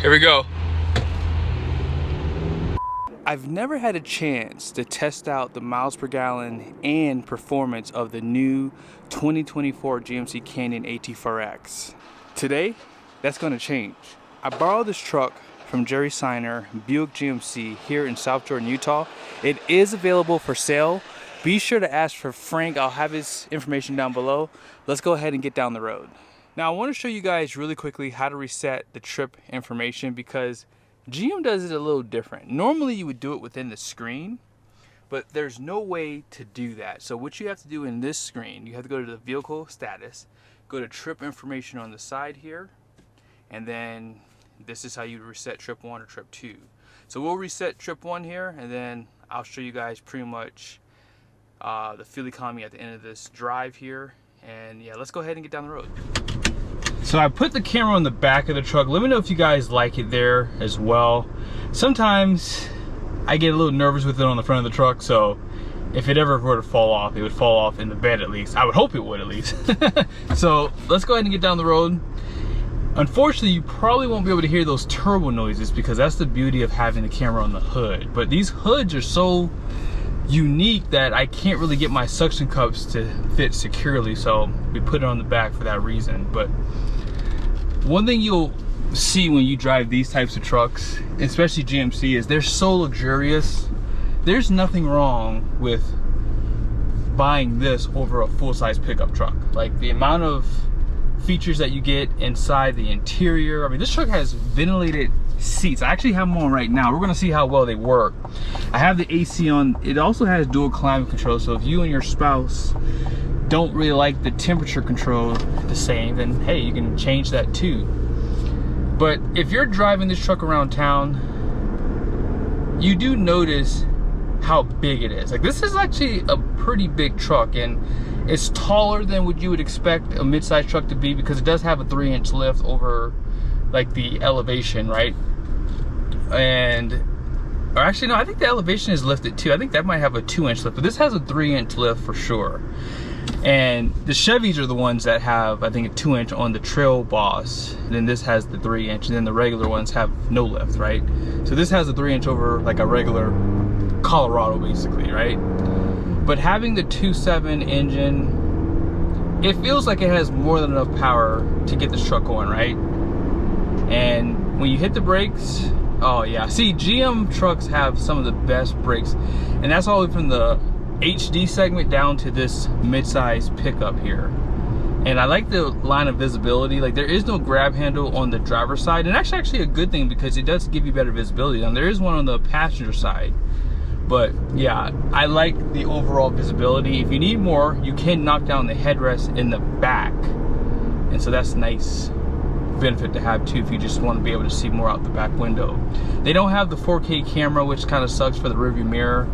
Here we go. I've never had a chance to test out the miles per gallon and performance of the new 2024 GMC Canyon AT4X. Today, that's going to change. I borrowed this truck from Jerry Seiner, Buick GMC here in South Jordan, Utah. It is available for sale. Be sure to ask for Frank. I'll have his information down below. Let's go ahead and get down the road. Now I want to show you guys really quickly how to reset the trip information because GM does it a little different. Normally you would do it within the screen, but there's no way to do that. So what you have to do in this screen, you have to go to the vehicle status, go to trip information on the side here, and then this is how you reset trip 1 or trip 2. So we'll reset trip 1 here, and then I'll show you guys pretty much the fuel economy at the end of this drive here. And yeah, let's go ahead and get down the road. So I put the camera on the back of the truck. Let me know if you guys like it there as well. Sometimes I get a little nervous with it on the front of the truck, so if it ever were to fall off, it would fall off in the bed at least. I would hope it would at least. So let's go ahead and get down the road. Unfortunately, you probably won't be able to hear those turbo noises because that's the beauty of having the camera on the hood. But these hoods are so unique that I can't really get my suction cups to fit securely, so we put it on the back for that reason. But one thing you'll see when you drive these types of trucks, especially GMC, is they're so luxurious. There's nothing wrong with buying this over a full-size pickup truck. Like the amount of features that you get inside the interior. I mean, this truck has ventilated seats. I actually have them on right now. We're gonna see how well they work. I have the AC on. It also has dual climate control, so if you and your spouse don't really like the temperature control the same, then hey, you can change that too. But if you're driving this truck around town, you do notice how big it is. Like, this is actually a pretty big truck, and it's taller than what you would expect a mid-size truck to be because it does have a 3-inch lift over like the elevation, right? Or actually no, I think the elevation is lifted too. I think that might have a 2-inch lift, but this has a 3-inch lift for sure. And the Chevys are the ones that have, I think, a 2-inch on the Trail Boss. Then this has the 3-inch, and then the regular ones have no lift, right? So this has a 3-inch over like a regular Colorado, basically, right? But having the 2.7 engine, it feels like it has more than enough power to get this truck going, right? And when you hit the brakes, oh yeah. See, GM trucks have some of the best brakes, and that's all from the HD segment down to this mid-size pickup here. And I like the line of visibility. Like, there is no grab handle on the driver's side, and that's actually a good thing because it does give you better visibility. And there is one on the passenger side. But yeah, I like the overall visibility. If you need more, you can knock down the headrest in the back, and so that's nice benefit to have too if you just want to be able to see more out the back window. They don't have the 4K camera, which kind of sucks for the rearview mirror,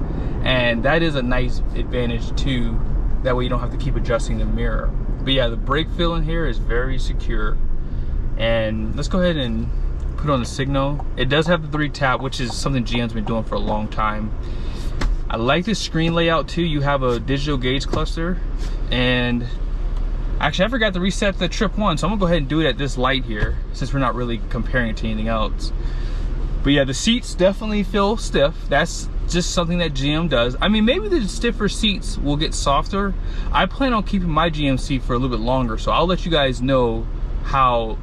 and that is a nice advantage too. That way you don't have to keep adjusting the mirror. But yeah, the brake feel in here is very secure. And let's go ahead and put on the signal. It does have the 3-tap, which is something GM's been doing for a long time. I like this screen layout too. You have a digital gauge cluster, and actually I forgot to reset the trip 1, so I'm gonna go ahead and do it at this light here since we're not really comparing it to anything else. But yeah, the seats definitely feel stiff. That's just something that GM does. I mean, maybe the stiffer seats will get softer. I plan on keeping my GMC for a little bit longer, so I'll let you guys know how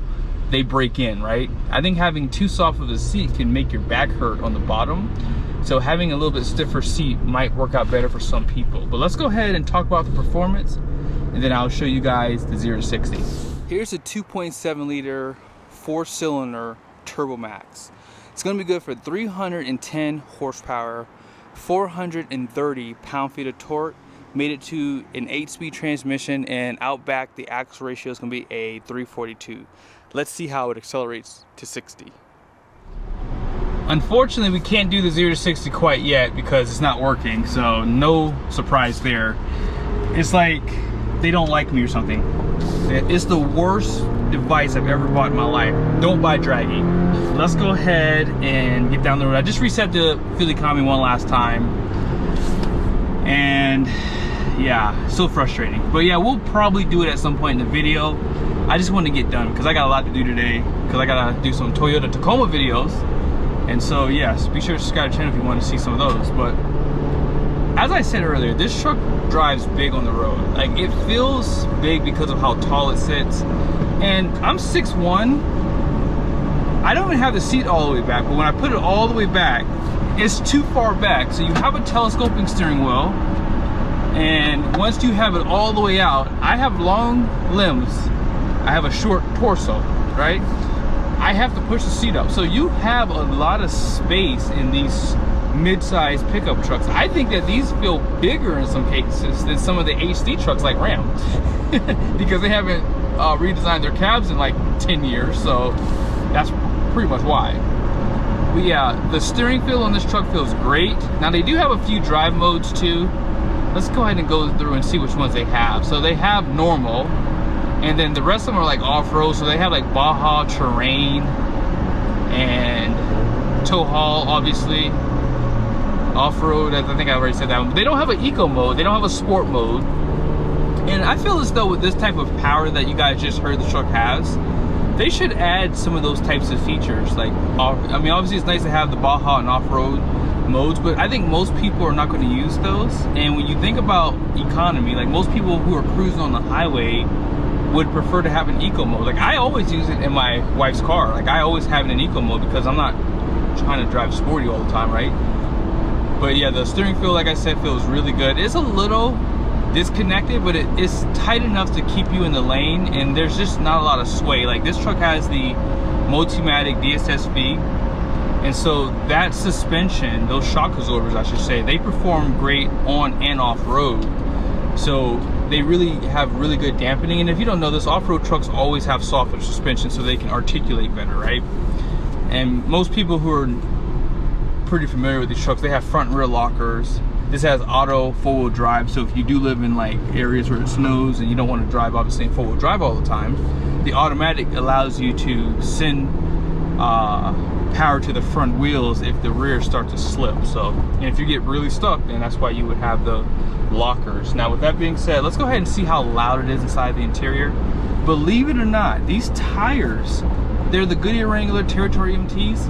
they break in, right? I think having too soft of a seat can make your back hurt on the bottom. So having a little bit stiffer seat might work out better for some people. But let's go ahead and talk about the performance, and then I'll show you guys the 0 to 60. Here's a 2.7 liter 4-cylinder Turbo Max. It's gonna be good for 310 horsepower, 430 pound-feet of torque, made it to an 8-speed transmission, and out back the axle ratio is gonna be a 342. Let's see how it accelerates to 60. Unfortunately, we can't do the 0 to 60 quite yet because it's not working, so no surprise there. It's like they don't like me or something. It's the worst device I've ever bought in my life. Don't buy draggy. Let's go ahead and get down the road. I just reset the fuel economy one last time, and yeah, so frustrating. But yeah, we'll probably do it at some point in the video. I just want to get done because I got a lot to do today, because I gotta do some Toyota Tacoma videos. And so yes, be sure to subscribe to the channel if you want to see some of those. But as I said earlier, this truck drives big on the road. Like, it feels big because of how tall it sits. And I'm 6'1". I don't even have the seat all the way back, but when I put it all the way back, it's too far back. So you have a telescoping steering wheel, and once you have it all the way out, I have long limbs, I have a short torso, right? I have to push the seat up. So you have a lot of space in these mid-size pickup trucks. I think that these feel bigger in some cases than some of the HD trucks like Ram because they haven't redesigned their cabs in like 10 years, so that's pretty much why. But yeah, the steering feel on this truck feels great. Now they do have a few drive modes too. Let's go ahead and go through and see which ones they have. So they have normal, and then the rest of them are like off-road. So they have like Baja Terrain and Tow Haul, obviously. Off-road, I think I already said that one. But they don't have an eco mode, they don't have a sport mode. And I feel as though with this type of power that you guys just heard the truck has, they should add some of those types of features. Like, I mean, obviously it's nice to have the Baja and off-road modes, but I think most people are not going to use those. And when you think about economy, like most people who are cruising on the highway would prefer to have an eco mode. Like, I always use it in my wife's car. Like, I always have it in eco mode because I'm not trying to drive sporty all the time, right? But yeah, the steering feel, like I said, feels really good. It's a little disconnected, but it's tight enough to keep you in the lane, and there's just not a lot of sway. Like, this truck has the Multimatic DSSV, and so that suspension, those shock absorbers I should say, they perform great on and off road. So they really have really good dampening. And if you don't know this, off-road trucks always have softer suspension so they can articulate better, right? And most people who are pretty familiar with these trucks, they have front and rear lockers. This has auto four-wheel drive, so if you do live in like areas where it snows and you don't want to drive obviously in four-wheel drive all the time, the automatic allows you to send power to the front wheels if the rear starts to slip. So, and if you get really stuck, then that's why you would have the lockers. Now, with that being said, let's go ahead and see how loud it is inside the interior. Believe it or not, these tires, they're the Goodyear Wrangler Territory MTs.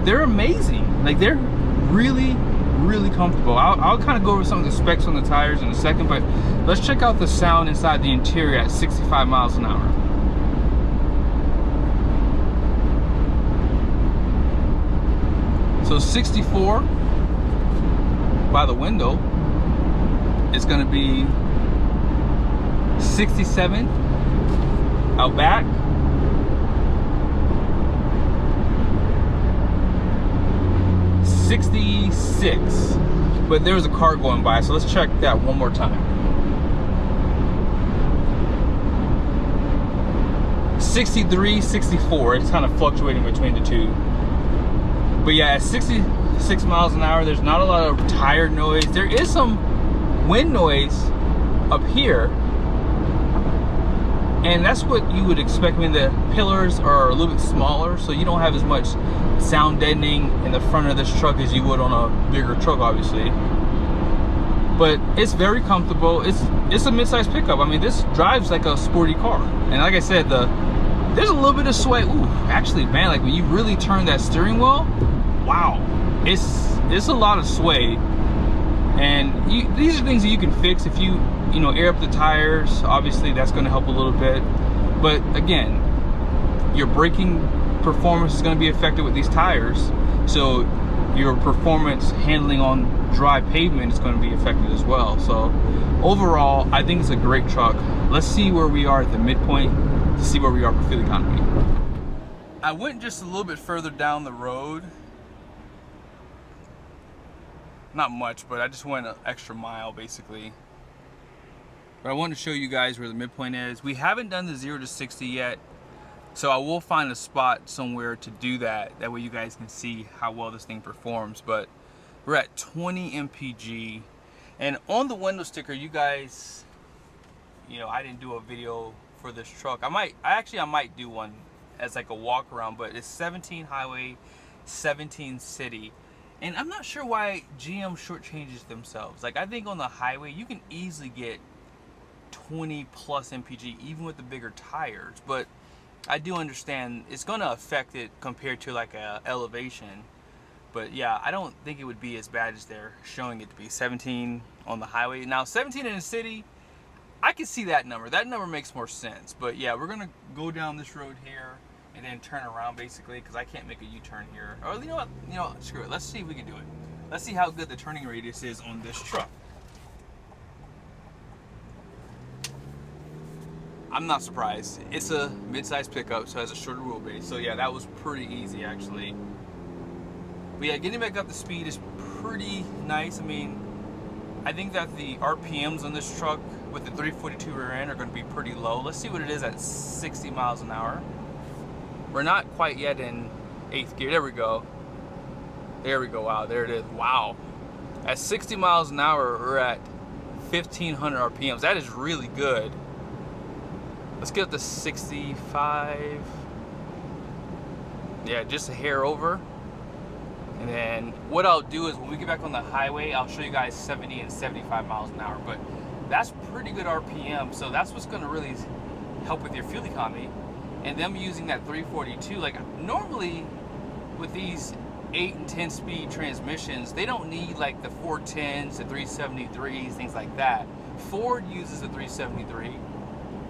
They're amazing. Like, they're really comfortable. I'll kind of go over some of the specs on the tires in a second, but let's check out the sound inside the interior at 65 miles an hour. So 64 by the window is going to be 67 out back. 66, but there was a car going by, so let's check that one more time. 63, 64, it's kind of fluctuating between the two. But yeah, at 66 miles an hour, there's not a lot of tire noise. There is some wind noise up here, and that's what you would expect. I mean, the pillars are a little bit smaller, so you don't have as much sound deadening in the front of this truck as you would on a bigger truck, obviously. But it's very comfortable. It's a mid-size pickup. I mean, this drives like a sporty car. And like I said, there's a little bit of sway. Ooh, actually, man, like when you really turn that steering wheel, wow, it's a lot of sway. And these are things that you can fix if you air up the tires. Obviously, that's going to help a little bit. But again, your braking performance is going to be affected with these tires, so your performance handling on dry pavement is going to be affected as well. So overall, I think it's a great truck. Let's see where we are at the midpoint to see where we are for fuel economy. I went just a little bit further down the road, not much, but I just went an extra mile basically. But I wanted to show you guys where the midpoint is. We haven't done the 0 to 60 yet, so I will find a spot somewhere to do that. That way you guys can see how well this thing performs. But we're at 20 MPG. And on the window sticker, you guys, I didn't do a video for this truck. I might do one as like a walk around, but it's 17 highway, 17 city. And I'm not sure why GM shortchanges themselves. Like, I think on the highway, you can easily get 20 plus MPG, even with the bigger tires. But I do understand it's going to affect it compared to like a elevation. But yeah, I don't think it would be as bad as they're showing it to be. 17 on the highway. Now, 17 in the city, I can see that number. That number makes more sense. But yeah, we're going to go down this road here and then turn around basically, because I can't make a U-turn here. Or you know what? You know what? Screw it. Let's see if we can do it. Let's see how good the turning radius is on this truck. I'm not surprised. It's a mid-size pickup, so it has a shorter wheelbase. So yeah, that was pretty easy actually. But yeah, getting back up to speed is pretty nice. I mean, I think that the RPMs on this truck with the 342 rear end are going to be pretty low. Let's see what it is at 60 miles an hour. We're not quite yet in 8th gear. There we go. There we go. Wow, there it is. Wow. At 60 miles an hour, we're at 1,500 RPMs. That is really good. Let's get up to 65. Yeah, just a hair over. And then what I'll do is when we get back on the highway, I'll show you guys 70 and 75 miles an hour. But that's pretty good RPM. So that's what's going to really help with your fuel economy. And them using that 342, like normally with these 8 and 10 speed transmissions, they don't need like the 410s, the 373s, things like that. Ford uses a 373.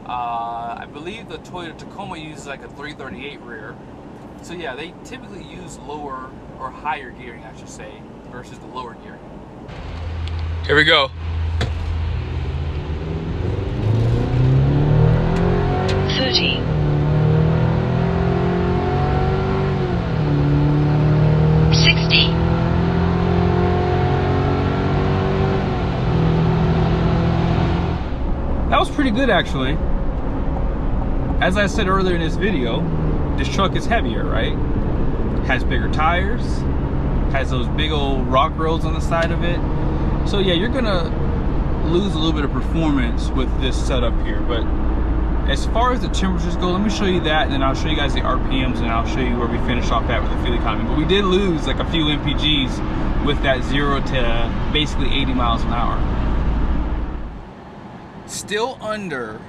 I believe the Toyota Tacoma uses like a 338 rear. So yeah, they typically use lower or higher gearing, I should say, versus the lower gearing. Here we go. 30. 60. That was pretty good actually. As I said earlier in this video, this truck is heavier, right? Has bigger tires, has those big old rock rolls on the side of it. So yeah, you're gonna lose a little bit of performance with this setup here. But as far as the temperatures go, let me show you that, and then I'll show you guys the RPMs, and I'll show you where we finish off at with the fuel economy. But we did lose like a few MPGs with that 0 to basically 80 miles an hour. Still under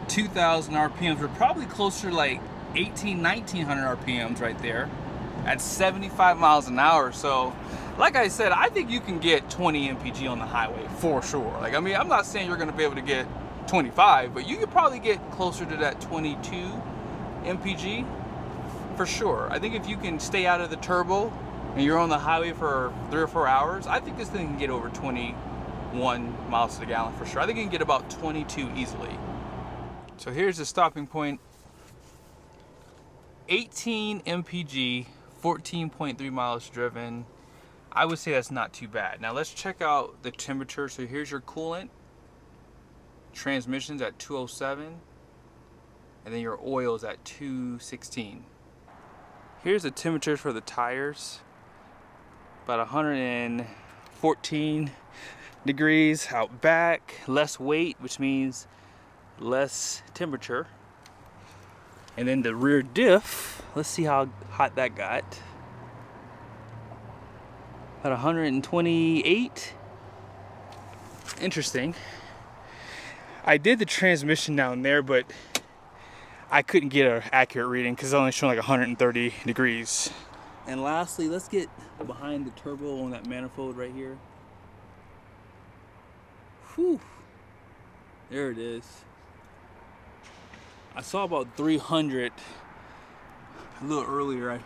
2,000 RPMs. We're probably closer to like 1,900 RPMs right there at 75 miles an hour. So like I said, I think you can get 20 MPG on the highway for sure. Like, I mean, I'm not saying you're going to be able to get 25, but you could probably get closer to that 22 MPG for sure. I think if you can stay out of the turbo and you're on the highway for 3 or 4 hours, I think this thing can get over 21 miles to the gallon for sure. I think you can get about 22 easily. So here's the stopping point. 18 MPG, 14.3 miles driven. I would say that's not too bad. Now let's check out the temperature. So here's your coolant. Transmission's at 207. And then your oil's at 216. Here's the temperature for the tires. About 114 degrees out back. Less weight, which means less temperature. And then the rear diff, let's see how hot that got. About 128. Interesting. I did the transmission down there, but I couldn't get an accurate reading because it's only showing like 130 degrees. And lastly, let's get behind the turbo on that manifold right here. Whew. There it is. I saw about 300 a little earlier.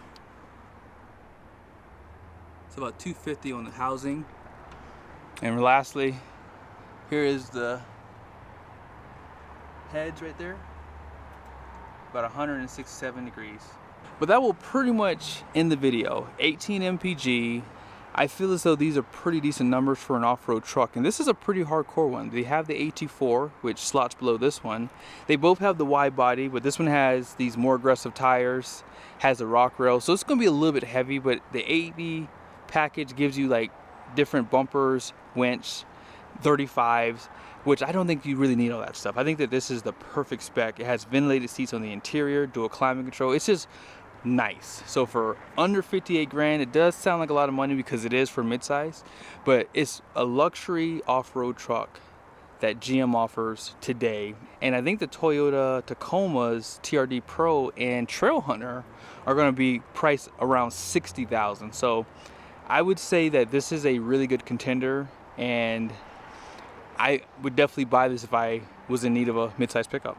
It's about 250 on the housing. And lastly, here is the heads right there. About 167 degrees. But that will pretty much end the video. 18 MPG. I feel as though these are pretty decent numbers for an off-road truck, and this is a pretty hardcore one. They have the AT4, which slots below this one. They both have the wide body, but this one has these more aggressive tires, has a rock rail, so it's going to be a little bit heavy, but the 80 package gives you like different bumpers, winch, 35s, which I don't think you really need all that stuff. I think that this is the perfect spec. It has ventilated seats on the interior, dual climate control. It's just nice. So for under 58 grand, it does sound like a lot of money because it is for midsize, but it's a luxury off-road truck that GM offers today. And I think the Toyota Tacomas TRD Pro and Trailhunter are going to be priced around $60,000. So I would say that this is a really good contender, and I would definitely buy this if I was in need of a midsize pickup.